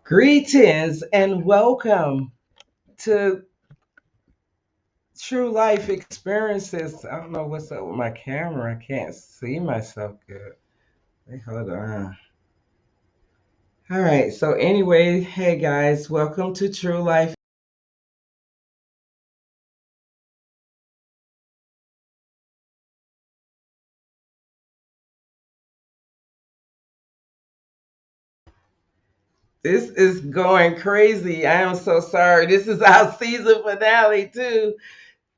Greetings and welcome to True Life Experiences. I don't know what's up with my camera. I can't see myself good. Wait, hold on. All right. So, anyway, hey guys, welcome to True Life. This is going crazy. I am so sorry. This is our season finale, too.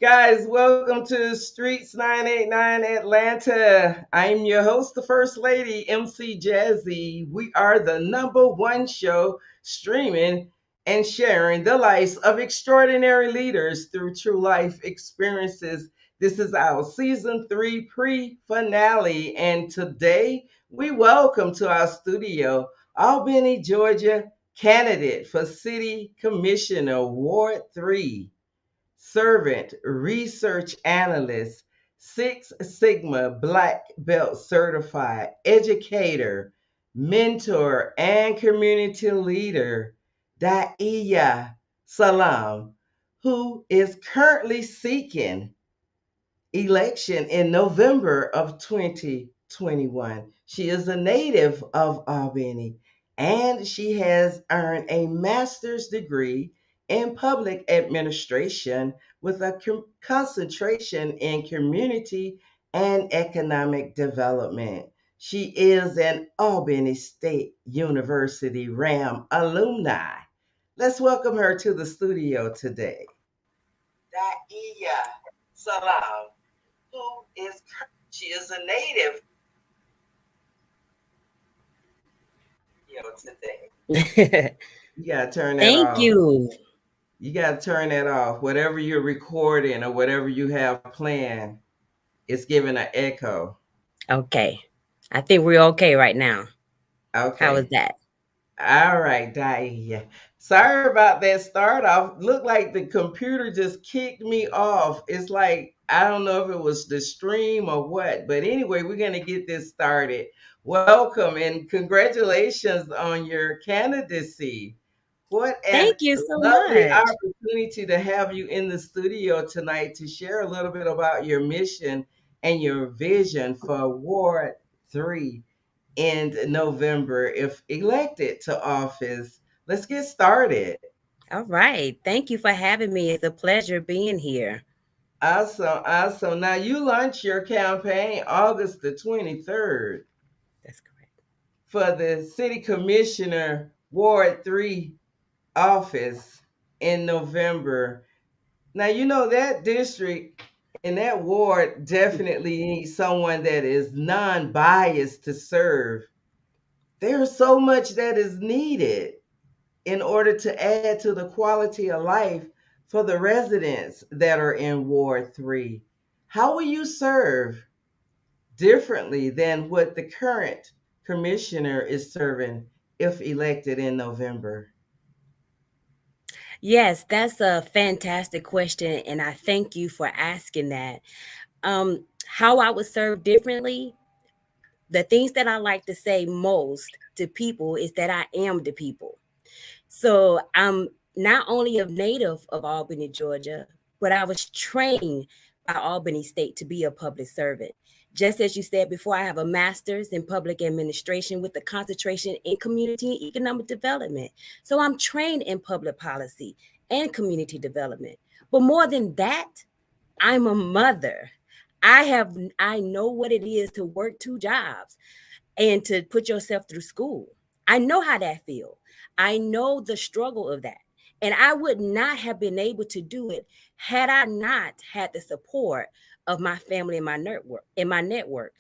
Guys, welcome to Streets 989 Atlanta. I'm your host, the First Lady, EmCee Jazzy. We are the number one show streaming and sharing the lives of extraordinary leaders through true life experiences. This is our season 3 pre-finale, and today we welcome to our studio Albany, Georgia candidate for City Commissioner Ward 3, servant, research analyst, Six Sigma Black Belt certified, educator, mentor, and community leader, Daa'iyah Salaam, who is currently seeking election in November of 2021. She is a native of Albany and she has earned a master's degree in public administration with a concentration in community and economic development. She is an Albany State University RAM alumni. Let's welcome her to the studio today. Daa'iyah Salaam, who is she is a native today. You gotta turn that Thank off. you. You gotta turn that off. Whatever you're recording or whatever you have planned, it's giving an echo. Okay. I think we're okay right now. How is Okay. that? All right, Daaiyah. Sorry about that start off. Looked like the computer just kicked me off. It's like I don't know if it was the stream or what, but anyway, we're gonna get this started. Welcome and congratulations on your candidacy. What an Thank you so lovely much. opportunity to have you in the studio tonight to share a little bit about your mission and your vision for Ward 3 in November if elected to office. Let's get started. All right. Thank you for having me. It's a pleasure being here. Awesome, awesome. Now you launched your campaign August the 23rd That's correct. for the City Commissioner Ward 3 office in November. Now you know that district and that ward definitely needs someone that is non-biased to serve. There's so much that is needed in order to add to the quality of life for the residents that are in Ward 3. How will you serve differently than what the current commissioner is serving if elected in November? Yes, that's a fantastic question, and I thank you for asking that. How I would serve differently, the things that I like to say most to people is that I am the people. So I'm not only a native of Albany, Georgia, but I was trained by Albany State to be a public servant. Just as you said before, I have a master's in public administration with a concentration in community and economic development. So I'm trained in public policy and community development. But more than that, I'm a mother. I know what it is to work two jobs and to put yourself through school. I know how that feels. I know the struggle of that. And I would not have been able to do it had I not had the support of my family and my network.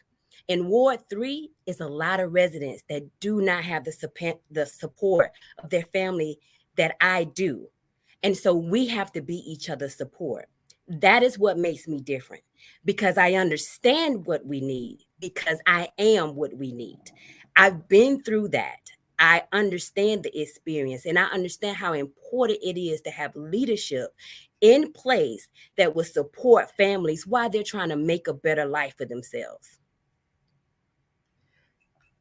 In Ward 3 is a lot of residents that do not have the support of their family that I do. And so we have to be each other's support. That is what makes me different because I understand what we need, because I am what we need. I've been through that. I understand the experience and I understand how important it is to have leadership in place that will support families while they're trying to make a better life for themselves.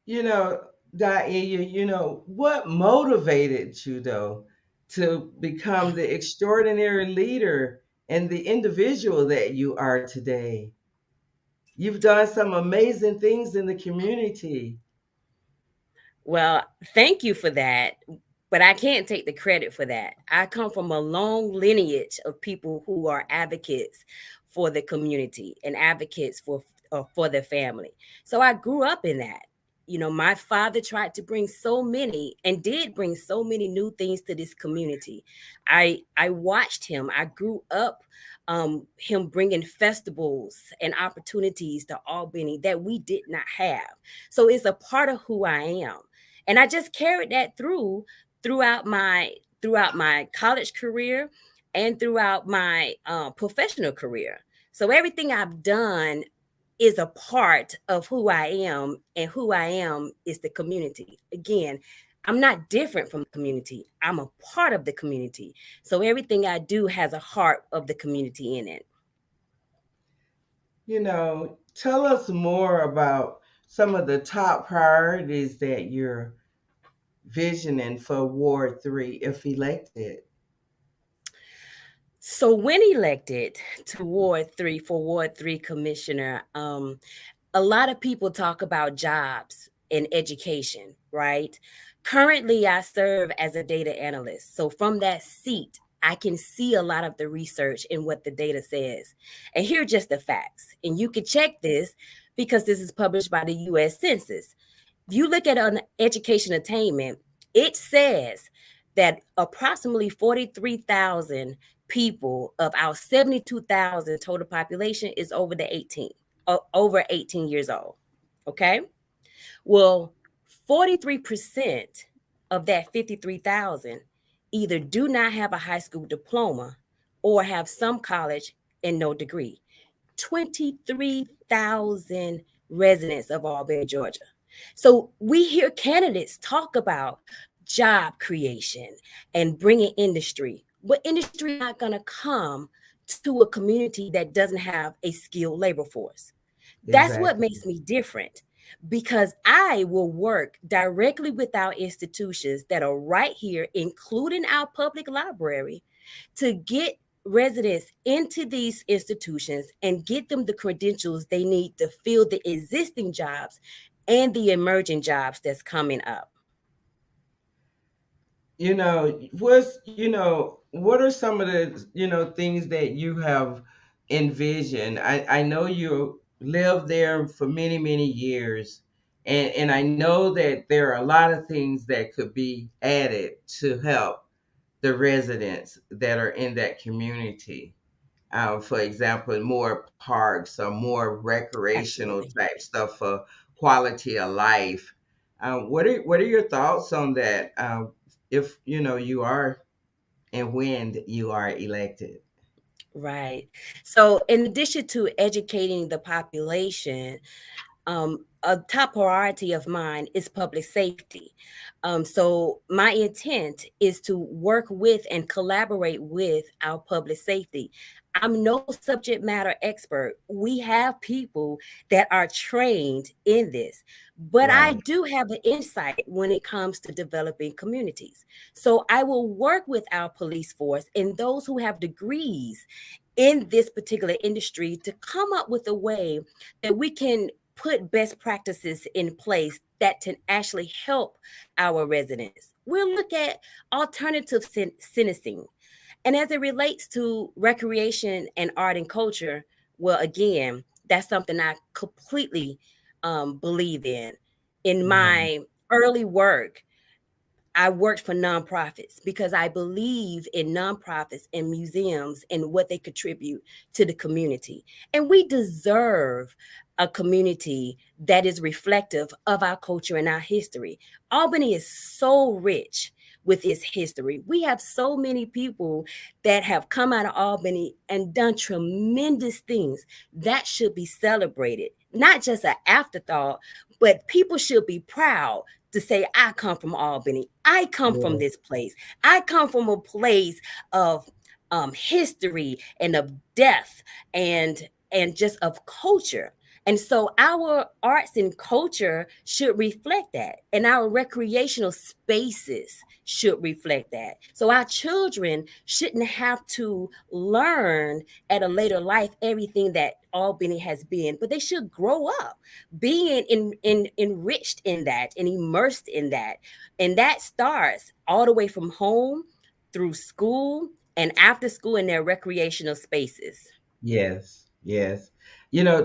You know, Daa'iyah, what motivated you though to become the extraordinary leader and the individual that you are today? You've done some amazing things in the community. Well, thank you for that. But I can't take the credit for that. I come from a long lineage of people who are advocates for the community and advocates for their family. So I grew up in that. My father tried to bring so many and did bring so many new things to this community. I watched him. I grew up him bringing festivals and opportunities to Albany that we did not have. So it's a part of who I am, and I just carried that throughout my college career and throughout my professional career. So everything I've done is a part of who I am, and who I am is the community. Again, I'm not different from the community. I'm a part of the community. So everything I do has a heart of the community in it. Tell us more about some of the top priorities that you're visioning for Ward 3 if elected. So when elected to Ward 3 commissioner, a lot of people talk about jobs and education, right? Currently, I serve as a data analyst. So from that seat, I can see a lot of the research and what the data says. And here are just the facts. And you can check this because this is published by the US Census. If you look at an education attainment, it says that approximately 43,000 people of our 72,000 total population is over 18 years old. Okay? Well, 43% of that 53,000 either do not have a high school diploma or have some college and no degree. 23,000 residents of Albany, Georgia. So we hear candidates talk about job creation and bringing industry, but industry not going to come to a community that doesn't have a skilled labor force. That's what Exactly. makes me different, because I will work directly with our institutions that are right here, including our public library, to get residents into these institutions and get them the credentials they need to fill the existing jobs and the emerging jobs that's coming up. What are some of the things that you have envisioned? I know you lived there for many many years, and I know that there are a lot of things that could be added to help the residents that are in that community. For example, more parks or more recreational Absolutely. type stuff for quality of life. What are your thoughts on that? If you are and when you are elected. Right. So, in addition to educating the population, a top priority of mine is public safety. So my intent is to work with and collaborate with our public safety. I'm no subject matter expert. We have people that are trained in this, but I Right. do have an insight when it comes to developing communities. So I will work with our police force and those who have degrees in this particular industry to come up with a way that we can put best practices in place that can actually help our residents. We'll look at alternative sentencing. And as it relates to recreation and art and culture, well, again, that's something I completely believe in. In Mhm. my early work, I worked for nonprofits because I believe in nonprofits and museums and what they contribute to the community. And we deserve a community that is reflective of our culture and our history. Albany is so rich with its history. We have so many people that have come out of Albany and done tremendous things that should be celebrated, not just an afterthought, but people should be proud to say, I come from Albany. I come from Yeah. this place. I come from a place of history and of death and just of culture. And so our arts and culture should reflect that, and our recreational spaces should reflect that. So our children shouldn't have to learn at a later life everything that Albany has been, but they should grow up being enriched in that and immersed in that. And that starts all the way from home through school and after school in their recreational spaces. Yes, yes.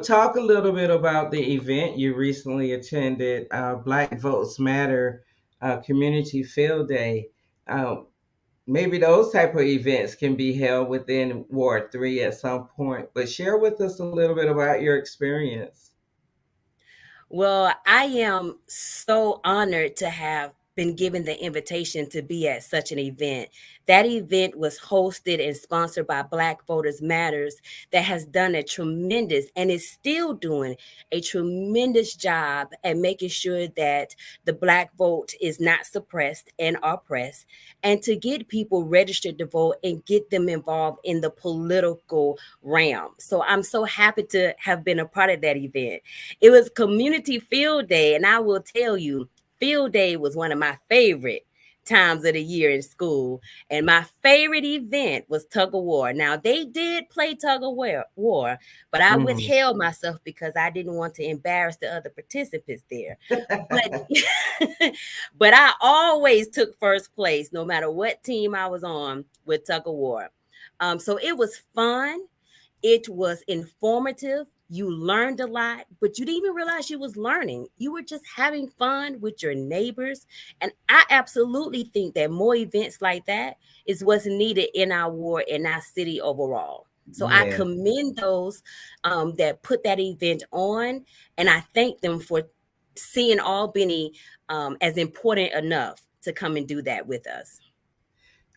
Talk a little bit about the event you recently attended, Black Votes Matter Community Field Day. Uh, Maybe those type of events can be held within Ward 3 at some point, but share with us a little bit about your experience. Well, I am so honored to have been given the invitation to be at such an event. That event was hosted and sponsored by Black Voters Matters, that has done a tremendous and is still doing a tremendous job at making sure that the Black vote is not suppressed and oppressed, and to get people registered to vote and get them involved in the political realm. So I'm so happy to have been a part of that event. It was community field day, and I will tell you, field day was one of my favorite times of the year in school. And my favorite event was tug of war. Now they did play tug of war, but I Mhm. withheld myself because I didn't want to embarrass the other participants there. But but I always took first place, no matter what team I was on with tug of war. So it was fun. It was informative. You learned a lot, but you didn't even realize you was learning. You were just having fun with your neighbors. And I absolutely think that more events like that is what's needed in our ward, in our city overall. So I Yes. commend those that put that event on, and I thank them for seeing Albany as important enough to come and do that with us.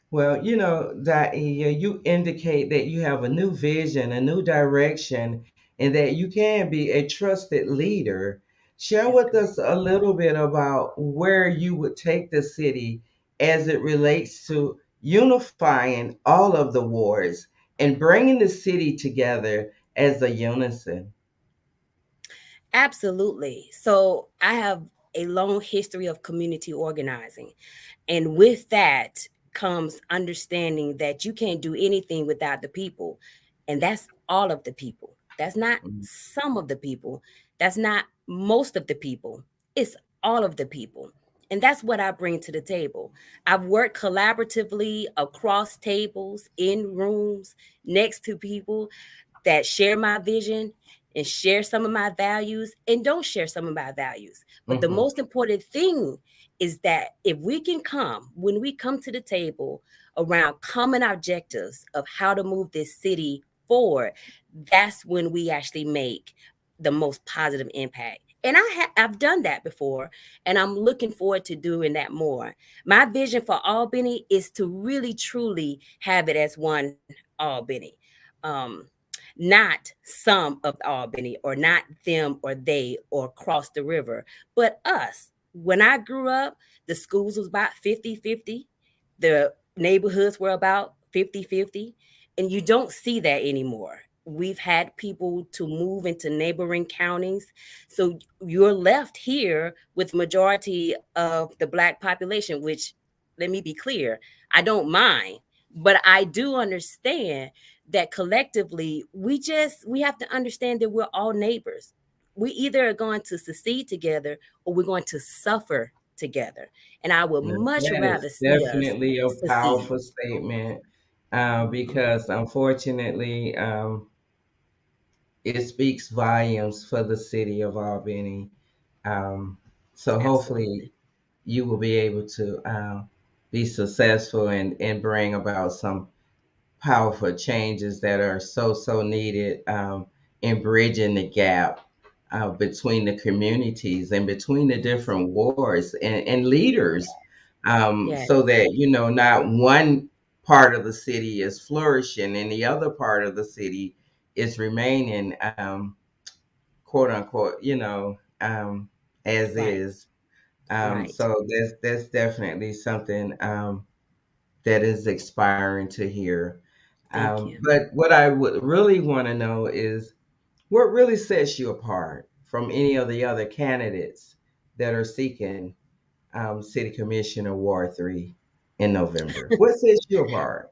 Well, Daaiyah, you indicate that you have a new vision, a new direction, and that you can be a trusted leader. Share That's with correct. us a little bit about where you would take the city as it relates to unifying all of the wards and bringing the city together as a unison. Absolutely. So I have a long history of community organizing. And with that comes understanding that you can't do anything without the people. And that's all of the people. That's not Mm. some of the people. That's not most of the people. It's all of the people. And that's what I bring to the table. I've worked collaboratively across tables, in rooms, next to people that share my vision and share some of my values and don't share some of my values. But the Mhm. most important thing is that if we can come, when we come to the table around common objectives of how to move this city forward, that's when we actually make the most positive impact. And I've done that before, and I'm looking forward to doing that more. My vision for Albany is to really truly have it as one Albany. Um, Not some of Albany, or not them or they or across the river, but us. When I grew up, the schools was about 50-50. The neighborhoods were about 50-50, and you don't see that anymore. We've had people to move into neighboring counties. So you're left here with majority of the black population, which, let me be clear, I don't mind, but I do understand that collectively we have to understand that we're all neighbors. We either are going to succeed together or we're going to suffer together. And I would Yes, much that is rather see us definitely a succeed. powerful statement because unfortunately, it speaks volumes for the city of Albany. Um, so hopefully Absolutely. you will be able to be successful and bring about some powerful changes that are so needed in bridging the gap between the communities and between the different wards and leaders, Yes, so that not one part of the city is flourishing and the other part of the city is remaining, quote unquote, as right, is. right. So that's definitely something that is inspiring to hear. Thank you. But what I would really want to know is What really sets you apart from any of the other candidates that are seeking City Commissioner Ward 3 in November? What sets you apart?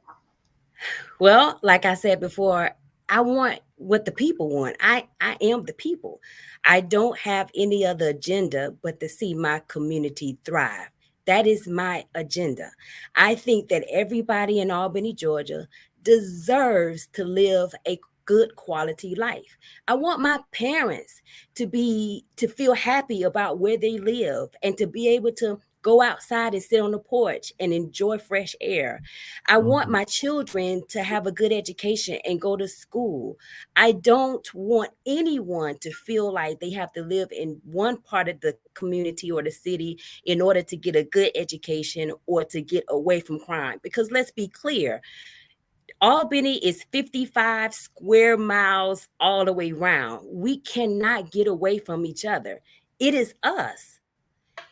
Well, like I said before, I want what the people want. I am the people. I don't have any other agenda but to see my community thrive. That is my agenda. I think that everybody in Albany, Georgia deserves to live a good quality life. I want my parents to feel happy about where they live and to be able to go outside and sit on the porch and enjoy fresh air. I want Mhm. my children to have a good education and go to school. I don't want anyone to feel like they have to live in one part of the community or the city in order to get a good education or to get away from crime. Because let's be clear, Albany is 55 square miles all the way around. We cannot get away from each other. It is us.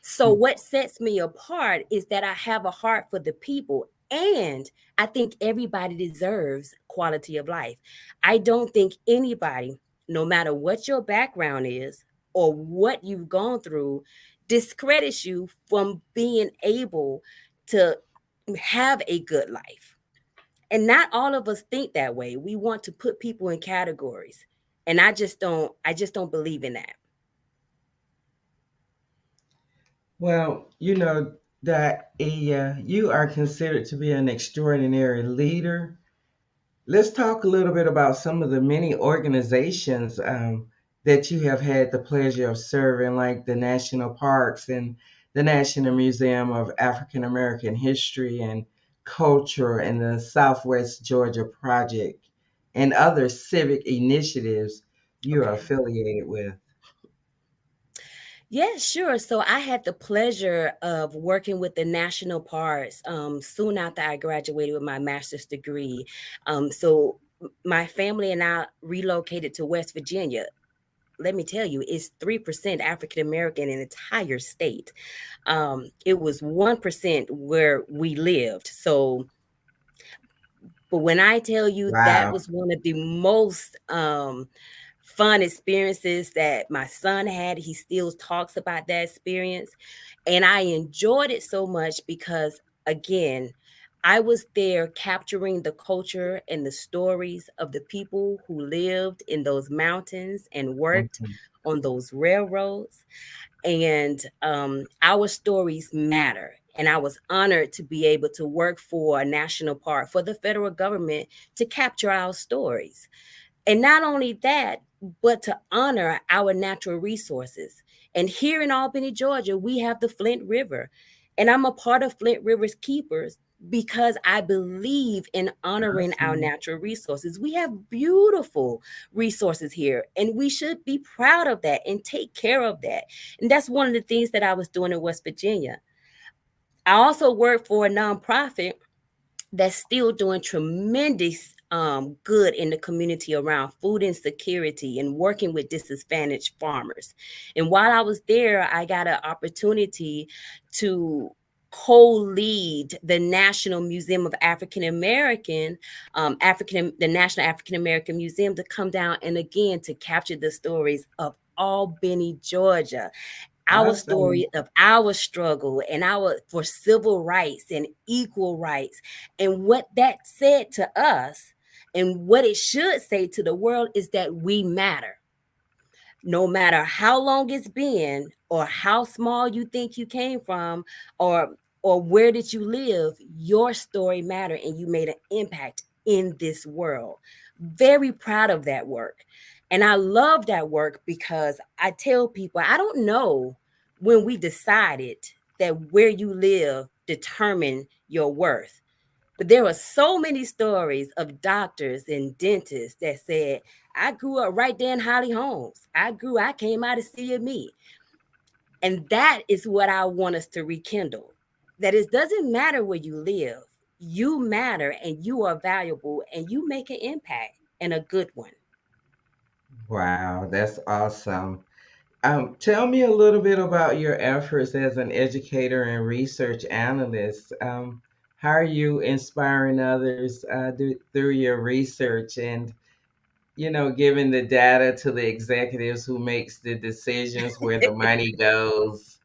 So what sets me apart is that I have a heart for the people, and I think everybody deserves quality of life. I don't think anybody, no matter what your background is or what you've gone through, discredits you from being able to have a good life. And not all of us think that way. We want to put people in categories. And I just don't believe in that. Well, that you are considered to be an extraordinary leader. Let's talk a little bit about some of the many organizations that you have had the pleasure of serving, like the national parks and the National Museum of African American History and Culture and the Southwest Georgia Project and other civic initiatives you are Okay. affiliated with. Yeah, sure. So I had the pleasure of working with the national parks soon after I graduated with my master's degree. My family and I relocated to West Virginia. Let me tell you, it's 3% African American in the entire state. It was 1% where we lived. But when I tell you that Wow. was one of the most fun experiences that my son had, he still talks about that experience. And I enjoyed it so much because, again, I was there capturing the culture and the stories of the people who lived in those mountains and worked Mhm. on those railroads. And our stories matter. And I was honored to be able to work for a national park for the federal government to capture our stories. And not only that, but to honor our natural resources. And here in Albany, Georgia, we have the Flint River. And I'm a part of Flint River's Keepers because I believe in honoring our Awesome. natural resources. We have beautiful resources here, and we should be proud of that and take care of that. And that's one of the things that I was doing in West Virginia. I also work for a nonprofit that's still doing tremendous good in the community around food insecurity and working with disadvantaged farmers. And while I was there, I got an opportunity to co-lead the National Museum of African American, the National African American Museum to come down and again to capture the stories of Albany, Georgia, our Awesome. story of our struggle and our for civil rights and equal rights and what that said to us and what it should say to the world is that we matter no matter how long it's been or how small you think you came from or where did you live, your story mattered and you made an impact in this world. Very proud of that work. And I love that work because I tell people I don't know when we decided that where you live determine your worth. But there were so many stories of doctors and dentists that said, I grew up right there in Holly Holmes. I came out of See Me. And that is what I want us to rekindle. That it doesn't matter where you live, you matter and you are valuable and you make an impact and a good one. Wow, that's awesome. Tell me a little bit about your efforts as an educator and research analyst. How are you inspiring others through your research? And giving the data to the executives who makes the decisions where the money goes.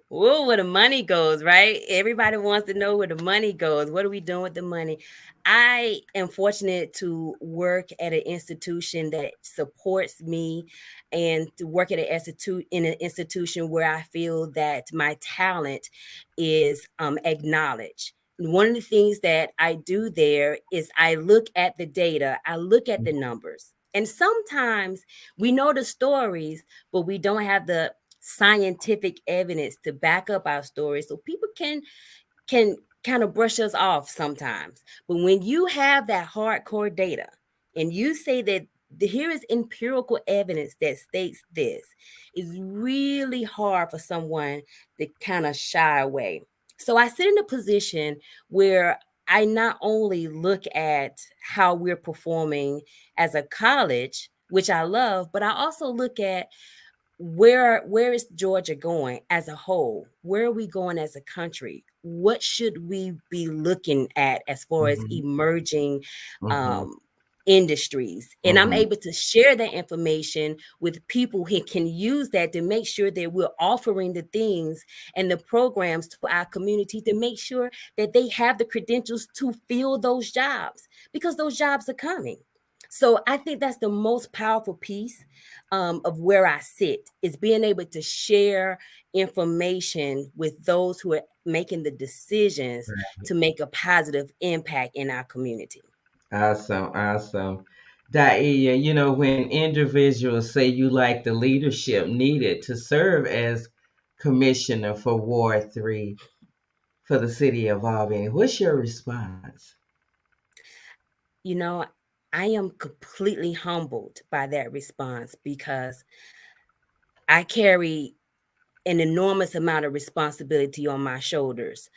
Well, where the money goes, right? Everybody wants to know where the money goes. What are we doing with the money? I am fortunate to work at an institution that supports me and to work at an institution where I feel that my talent is acknowledged. One of the things that I do there is I look at the data, I look at the numbers. And sometimes we know the stories, but we don't have the scientific evidence to back up our stories, so people can kind of brush us off sometimes. But when you have that hardcore data and you say that here is empirical evidence that states this, it's really hard for someone to kind of shy away. So I sit in a position where I not only look at how we're performing as a college, which I love, but I also look at where is Georgia going as a whole? Where are we going as a country? What should we be looking at as far as Hmm. emerging Hmm. um, industries? And I'm Hmm. able to share that information with people who can use that to make sure that we're offering the things and the programs to our community to make sure that they have the credentials to fill those jobs, because those jobs are coming. So I think that's the most powerful piece of where I sit, is being able to share information with those who are making the decisions to make a positive impact in our community. Awesome, awesome. Daa'iyah, when individuals say you like the leadership needed to serve as commissioner for Ward 3 for the city of Albany, what's your response? You know, I am completely humbled by that response because I carry an enormous amount of responsibility on my shoulders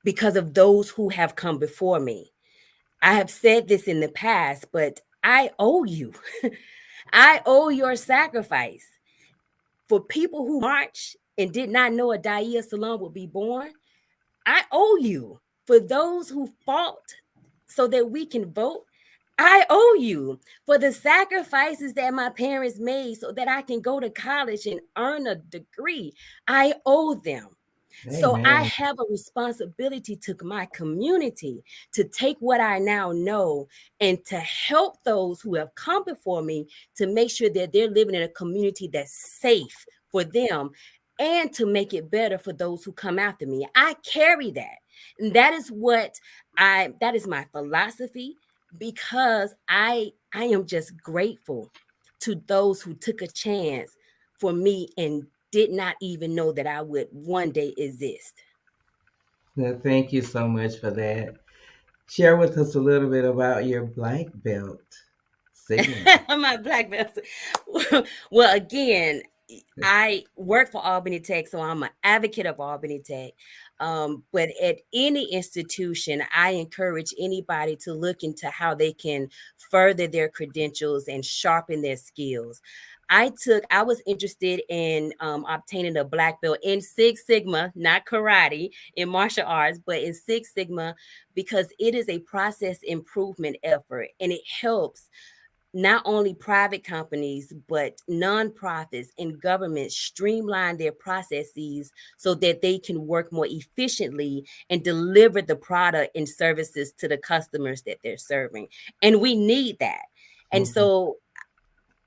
because of those who have come before me. I have said this in the past, but I owe you. I owe your sacrifice. For people who marched and did not know a Daa'iyah Salaam would be born, I owe you. For those who fought so that we can vote, I owe you. For the sacrifices that my parents made so that I can go to college and earn a degree, I owe them. So I Amen. have a responsibility to my community to take what I now know and to help those who have come before me to make sure that they're living in a community that's safe for them and to make it better for those who come after me. I carry that. And that is my philosophy, because I am just grateful to those who took a chance for me and did not even know that I would one day exist. Well, thank you so much for that. Share with us a little bit about your black belt signature. My black belt. Well, again, I work for Albany Tech, so I'm an advocate of Albany Tech. But at any institution, I encourage anybody to look into how they can further their credentials and sharpen their skills. I was interested in obtaining a black belt in Six Sigma, not karate, in martial arts, but in Six Sigma, because it is a process improvement effort and it helps not only private companies, but nonprofits and governments streamline their processes so that they can work more efficiently and deliver the product and services to the customers that they're serving. And we need that. And Mhm. so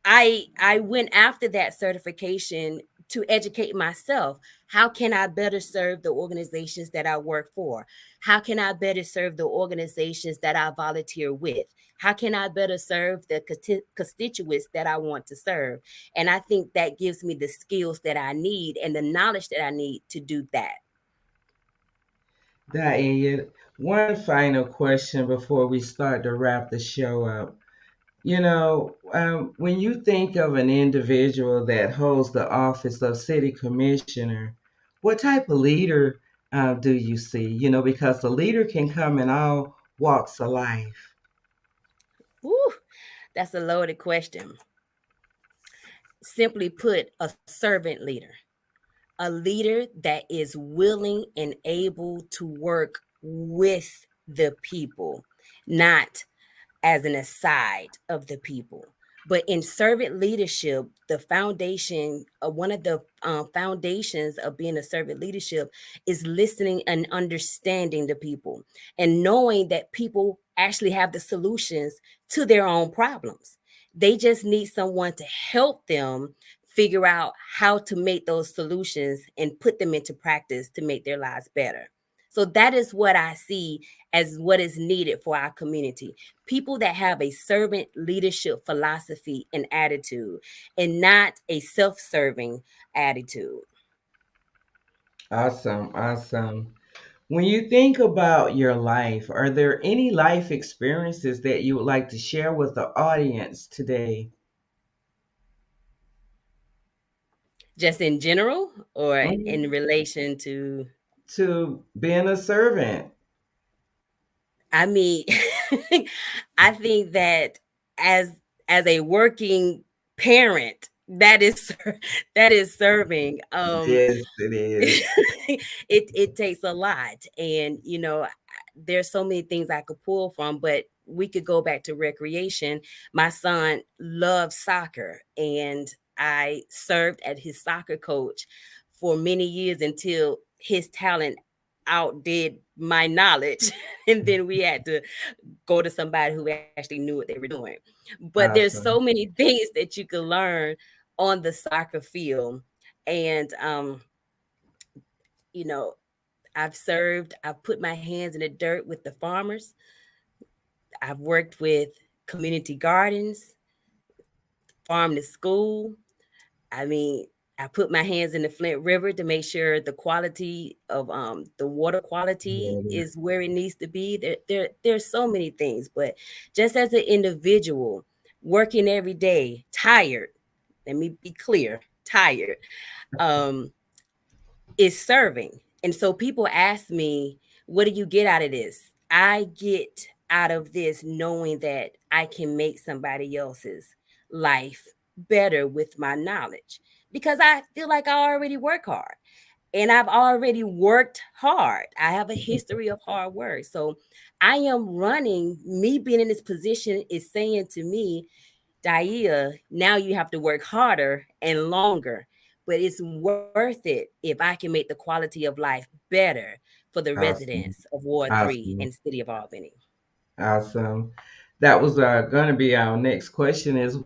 I went after that certification to educate myself. How can I better serve the organizations that I work for? How can I better serve the organizations that I volunteer with? How can I better serve the constituents that I want to serve? And I think that gives me the skills that I need and the knowledge that I need to do that. Diane, one final question before we start to wrap the show up. When you think of an individual that holds the office of city commissioner, what type of leader do you see? Because the leader can come in all walks of life. Woo, that's a loaded question. Simply put, a servant leader. A leader that is willing and able to work with the people, not as an aside of the people. But in servant leadership, the foundation, one of the foundations of being a servant leadership is listening and understanding the people and knowing that people actually have the solutions to their own problems. They just need someone to help them figure out how to make those solutions and put them into practice to make their lives better. So that is what I see as what is needed for our community. People that have a servant leadership philosophy and attitude and not a self-serving attitude. Awesome, awesome. When you think about your life, are there any life experiences that you would like to share with the audience today? Just in general or in Mhm. relation to, To being a servant. I mean, I think that as as a working parent, that is that is serving. Yes, it is. It takes a lot, and there's so many things I could pull from, but we could go back to recreation. My son loves soccer, and I served as his soccer coach for many years until his talent outdid my knowledge. And then we had to go to somebody who actually knew what they were doing. But there's so Awesome. many things that you can learn on the soccer field. And you know, I've put my hands in the dirt with the farmers. I've worked with community gardens, farm to school. I mean, I put my hands in the Flint River to make sure the quality of the water quality Yeah. is where it needs to be. There's so many things, but just as an individual, working every day, tired. Let me be clear, tired. Um, is serving. And so people ask me, what do you get out of this? I get out of this knowing that I can make somebody else's life better with my knowledge because I feel like I already work hard and I've already worked hard. I have a history of hard work. So I am running, me being in this position is saying to me, Daaiyah, now you have to work harder and longer, but it's worth it if I can make the quality of life better for the Awesome. residents of Ward 3 in the Awesome. city of Albany. Awesome. That was going to be our next question is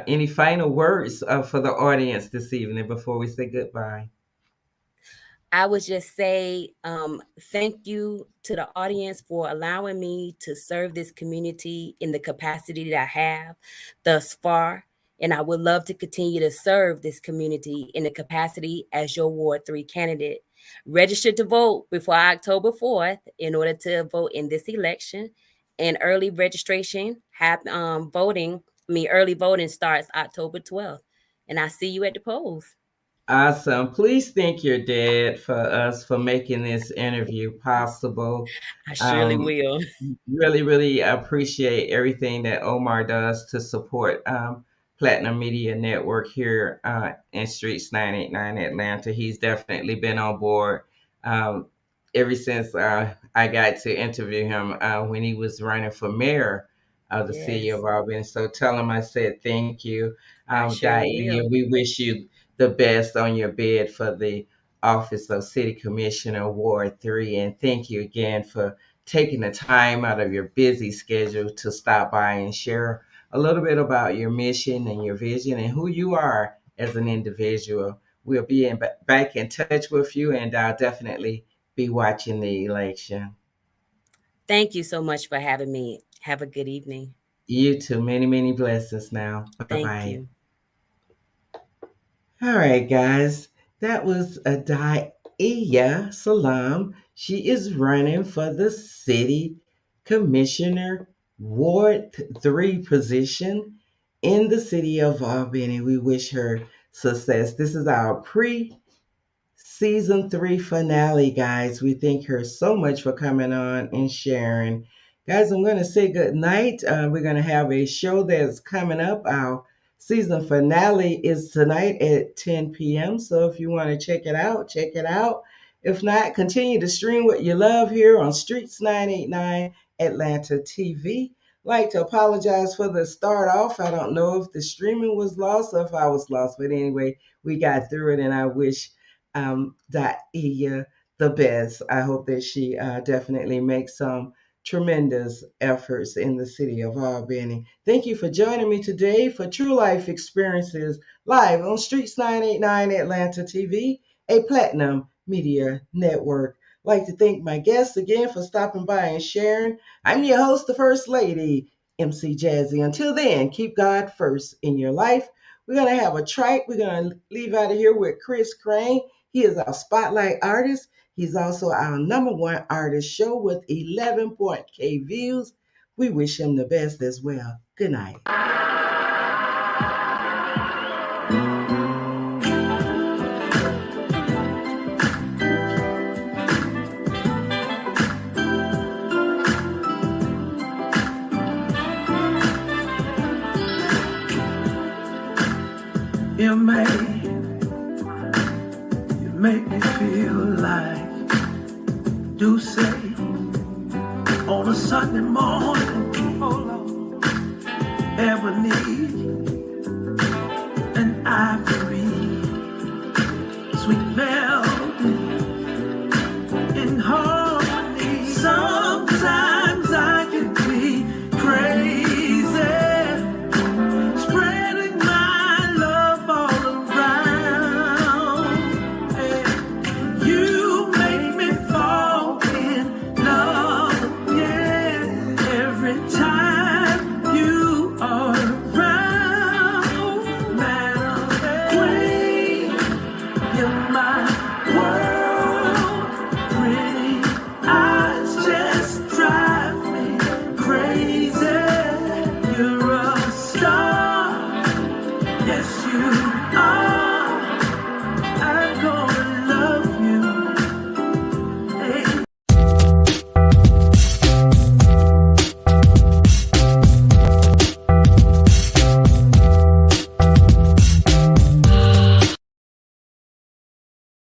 any final words for the audience this evening before we say goodbye? I would just say thank you to the audience for allowing me to serve this community in the capacity that I have thus far. And I would love to continue to serve this community in the capacity as your Ward 3 candidate. Register to vote before October 4th in order to vote in this election. And early registration, early voting starts October 12th. And I see you at the polls. Awesome. Please thank your dad for us for making this interview possible. I surely Um, will. really, really appreciate everything that Omar does to support Platinum Media Network here in Streets 989 Atlanta. He's definitely been on board um, ever since I got to interview him when he was running for mayor of the city of Yes. Albany. So tell him I said thank you, I surely Daaiyah. will. We wish you the best on your bid for the office of City Commissioner Ward 3. And thank you again for taking the time out of your busy schedule to stop by and share a little bit about your mission and your vision and who you are as an individual. We'll be back in touch with you, and I'll definitely be watching the election. Thank you so much for having me. Have a good evening. You too. Many, many blessings now. Bye Thank bye. you. All right, guys. That was a Daa'iyah Salaam. She is running for the city commissioner Ward 3 position in the city of Albany. We wish her success. This is our season 3 finale, guys. We thank her so much for coming on and sharing. Guys, I'm going to say good night. We're going to have a show that's coming up. Our season finale is tonight at 10 p.m. So if you want to check it out, check it out. If not, continue to stream what you love here on Streets 989 Atlanta TV. Like to apologize for the start off. I don't know if the streaming was lost or if I was lost, but anyway, we got through it, and I wish Daaiyah the best. I hope that she definitely makes some tremendous efforts in the city of Albany. Thank you for joining me today for True Life Experiences live on Streets 989 Atlanta TV, a Platinum Media Network. I'd like to thank my guests again for stopping by and sharing. I'm your host, the First Lady, EmCee Jazz. Until then, keep God first in your life. We're going to have a track. We're going to leave out of here with Chris Crane. He is our spotlight artist. He's also our #1 artist show with 11.k views. We wish him the best as well. Good night. You make me feel like do say on a Sunday morning, oh Lord, Ebony